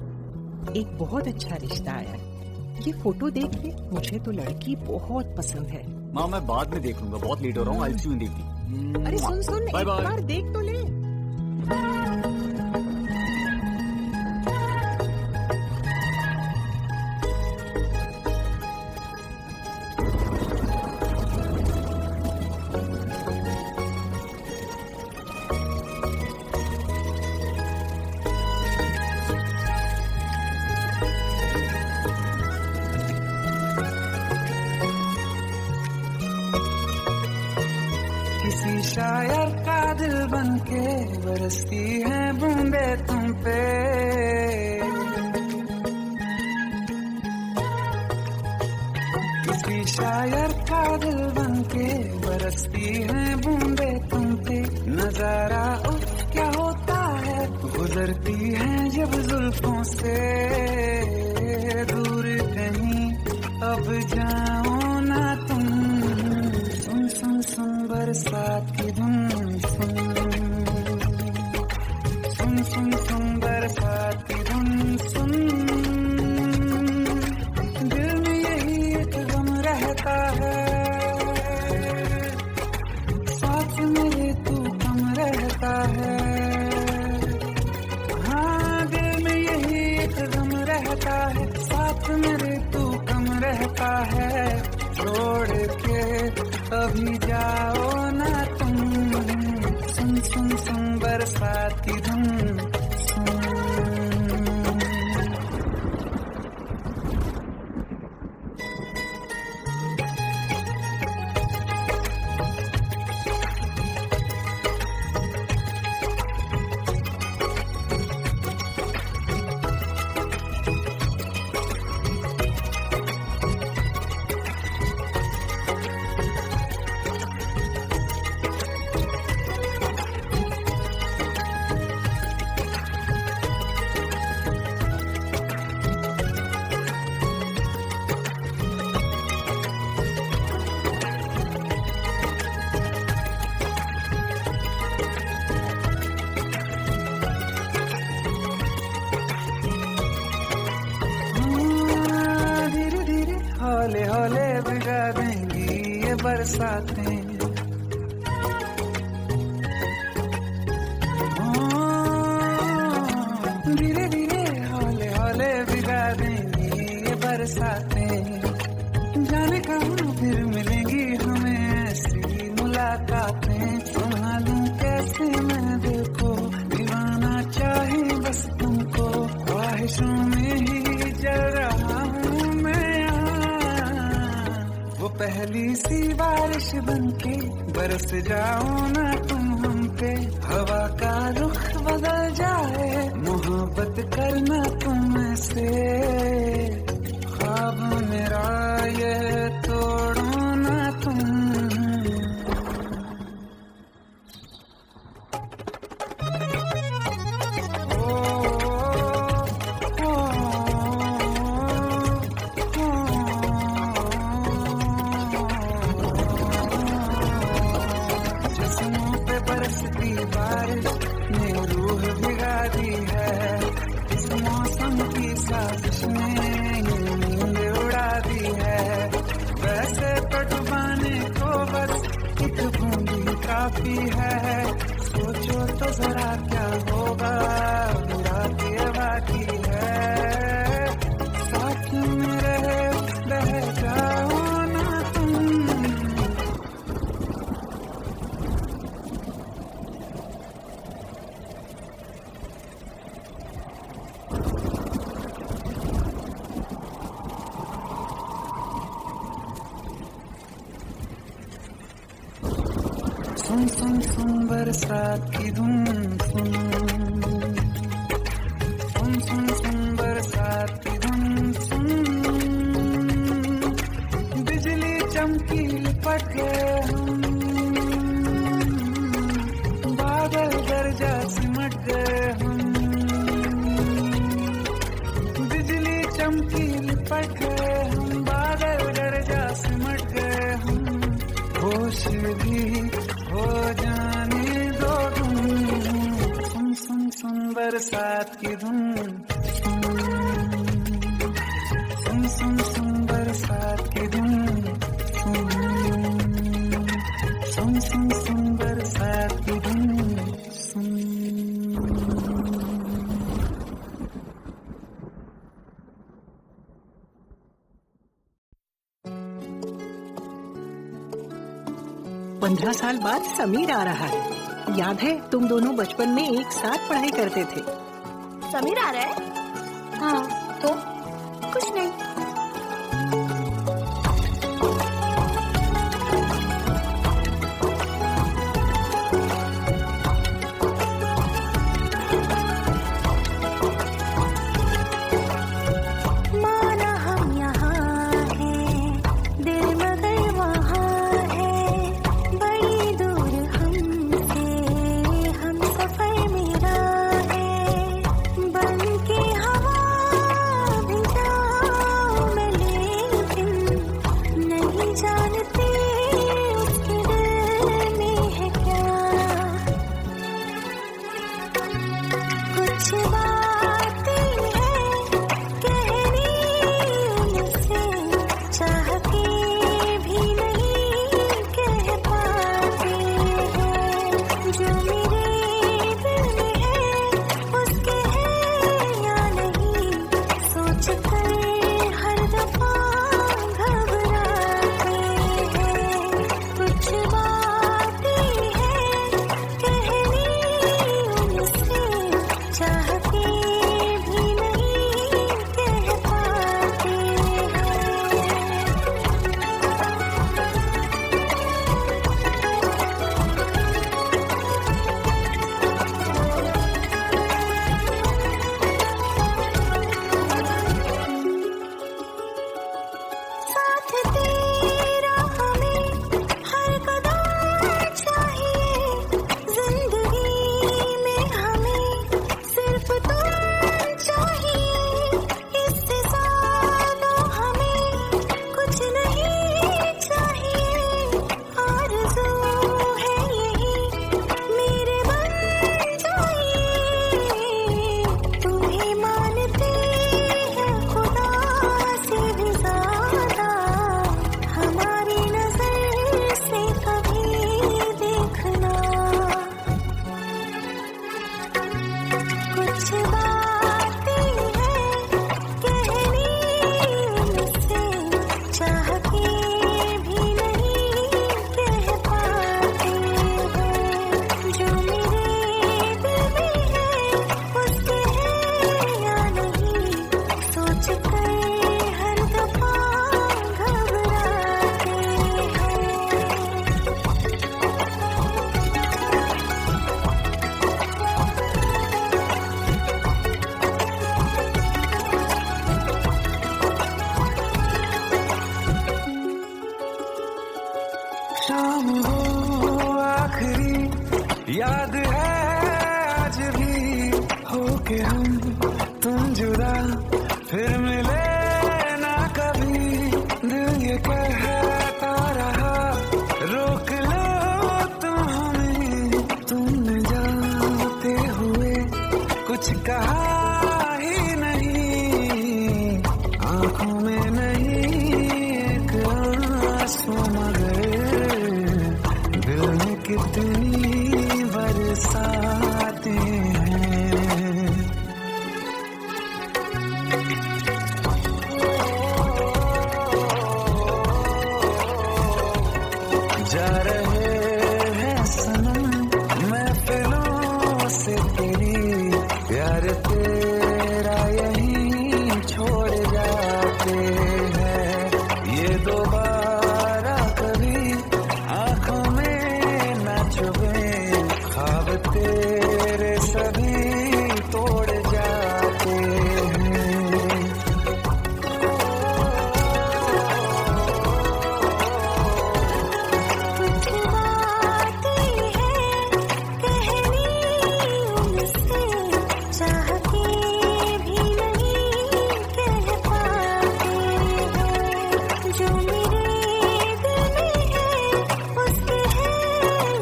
एक बहुत अच्छा रिश्ता आया है। ये फोटो देख ले, मुझे तो लड़की बहुत पसंद है। माँ मैं बाद में देख लूंगा, बहुत लेट हो रहा हूँ। आई सी यू इन द इवनिंग। अरे सुन सुन, बाय एक बाय। बार देख तो ले। किसी शायर का दिल बनके बरसती है बूंदे तुम पे। किसी शायर का दिल बनके बरसती है बूंदे तुम पे। नजारा उफ क्या होता है, गुजरती है जब जुल्फों से। दूर कहीं अब जाओ ना तुम, सुन सुन सुन बरसात की धुन सुन, सुन सुन सुन बरसात की धुन सुन। दिल में यही एक गम रहता है, साथ मेरे तू कम रहता है। हाँ दिल में यही एक गम रहता है, साथ मेरे तू कम रहता है। छोड़ के अभी जाओ ना तुम, सुन सुन सुन बरसात की धुन सुन। धीरे धीरे हौले हौले भिगा देंगी ये बरसातें। धीरे धीरे हौले हौले भिगा देंगी ये बरसातें। जाने कहाँ फिर मिलेंगी हमें ऐसी मुलाकातें। संभालूं कैसे मैं दिल को, दीवाना चाहे बस तुमको। ख्वाहिशों में ही जल रहा हूँ मैं यहाँ। वो पहली सी बारिश बनके बरस जाओ ना तुम हम पे। हवा का रुख बदल जाए, मोहब्बत करना तुम से। ख्वाब मेरा ये तोड़ो ना तुम। जिस्मों पे बरसती बारिश ने रूह भिगा दी है। इस मौसम की साजिश ने ये नींद उड़ा दी है। वैसे तो डुबाने को बस एक बूंदी काफी है। सोचो तो जरा क्या होगा, बुरा के बाकी है। साथ में रह जाओ ना तुम। सुन सुन सुन बरसात की धुन सुन, सुन सुन सुन बरसात की धुन सुन। बिजली चमकी लिपट गए हम, बादल गरजा सिमट गए हम। बिजली चमकी लिपट गए हम, बादल गरजा सिमट गए हम। होश भी हो जाने दो तुम, सुन सुन सुन बरसात की धुन सुन, सुन सुन सुन बरसात की धुन सुन, सुन सुन सुन बरसात की धुन सुन। पंद्रह साल बाद समीर आ रहा है। याद है तुम दोनों बचपन में एक साथ पढ़ाई करते थे। समीर आ रहा है? हाँ तो कुछ नहीं। शाम हो आखिरी याद है आज भी हो के हम तुम जुदा फिर मिले ना कभी दिल ये कहता रहा रोक लो तुम हमें तुमने जाते हुए कुछ कहा ही नहीं आंखों में नहीं एक आंसू मगर दिल में कितनी बरसाते हैं जा रहे हैं सनम महफिलों से तेरी प्यार तेरा यहीं छोड़ जाते हैं ये दोबारा कभी आंखों में न चुभे ख्वाब तेरे सभी तोड़ जाते हैं कुछ बातें हैं कहनी उनसे चाह के भी नहीं कह पाते हैं जो मेरे दिल में है उससे है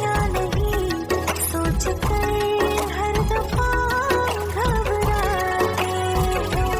या नहीं सोच कर हर दफा घबराते हैं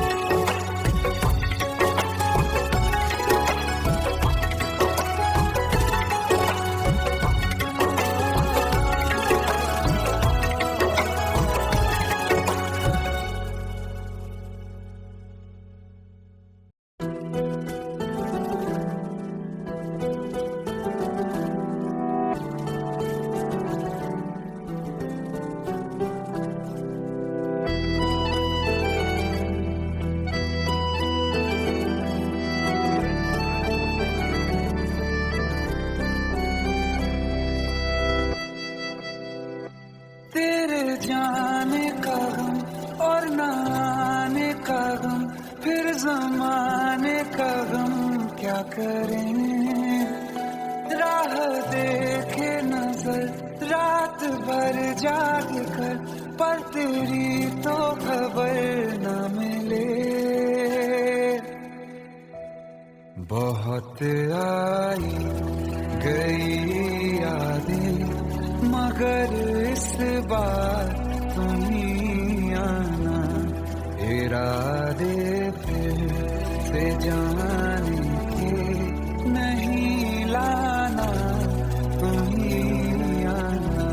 तेरे जाने का गम और न आने का गम फिर जमाने का गम क्या करें राह देखे नजर रात भर जाग कर पर तेरी तो खबर न मिले बहुत आई गई यादें मगर इस बार तुम ही आना इरादे फिर से जाने के नहीं लाना तुम ही आना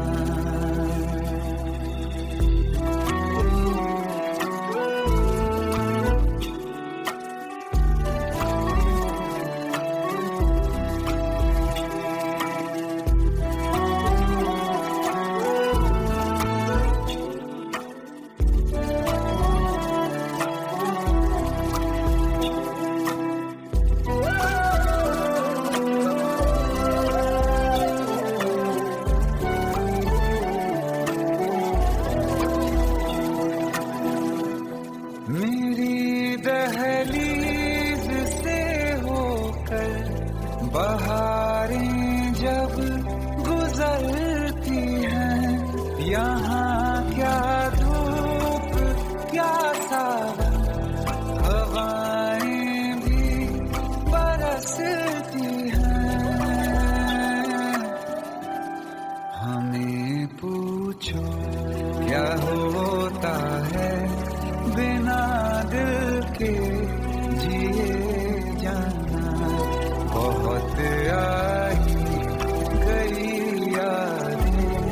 मेरी दहलीज से होकर बहारें जब गुजरती हैं यहाँ क्या धूप क्या सावन हवाएं भी बरसती हैं हमें पूछो क्या होता है बिना दिल के जिए जाना बहुत आई गई यादें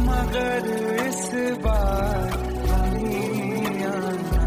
मगर इस बार नहीं आना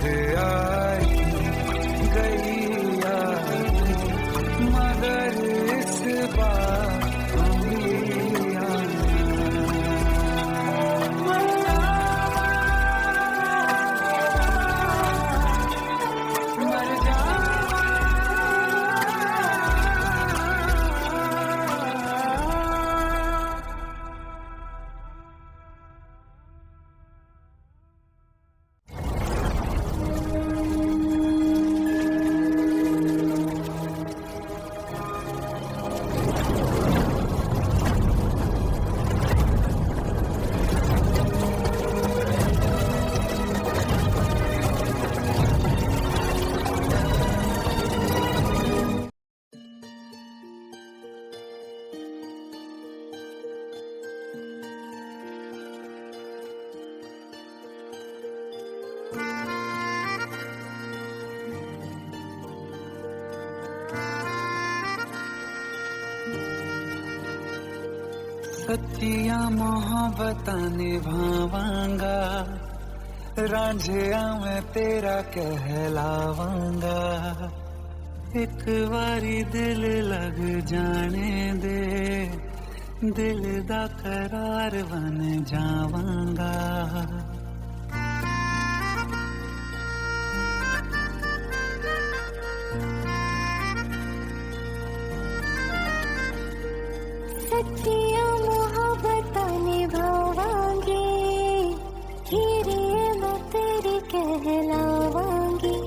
याद आई गई याद, मगर इस बार तुम ही आना। मर जावा सच्चिया मोहब्बतां निभावांगा, रांझिया मैं तेरा कहलावांगा। एक बारी दिल लग जाने दे, दिल दा करार बन जावांगा। सच्चिया मोहब्बतां निभावांगी, हीरे मैं तेरी कहलावांगी।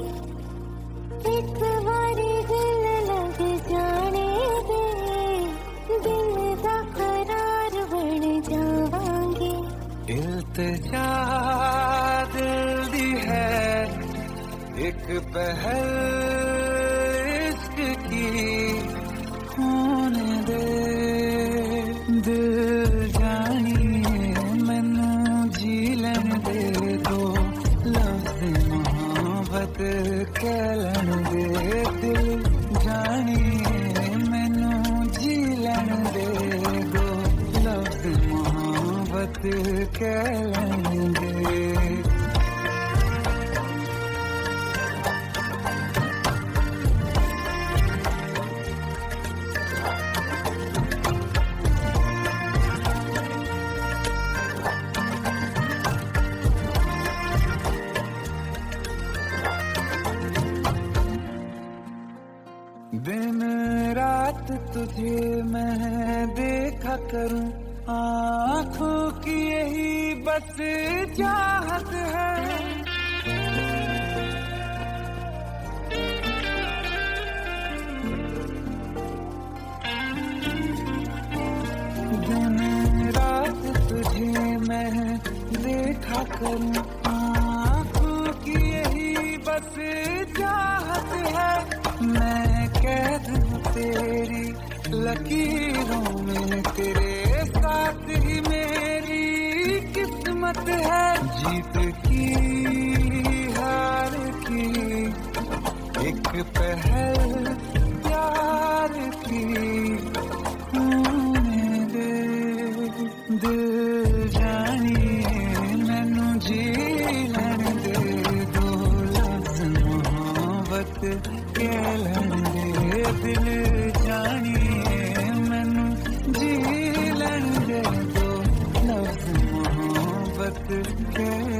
एक बारी दिल लग जाने दे, दिल दा करार बन जावांगी। इल्तिजा दिल दी है एक पहल इश्क की, होने दे दिल जानिए मैनू जी लैन दे दो, लफ्ज़ मोहब्बत कह लैन दे। दिल जानिए मैनू जी लैन दे दो, लफ्ज़ मोहब्बत कह लैन दे। दिन रात तुझे मैं देखा करूं, आँखों की यही बस चाहत है। दिन रात तुझे मैं देखा करूं, आँखों की यही बस चाहत है। मैं कैद हूँ तेरी लकीरों में, तेरे साथ ही मेरी किस्मत है। जीत की हार की एक पहल प्यार की, होने दे दिल जानिए मैनू जी लैन दे दो, लफ्ज़ मोहब्बत कह लैन दे। दिल जानिए मैनू जी लैन दे दो, लफ्ज़ मोहब्बत कह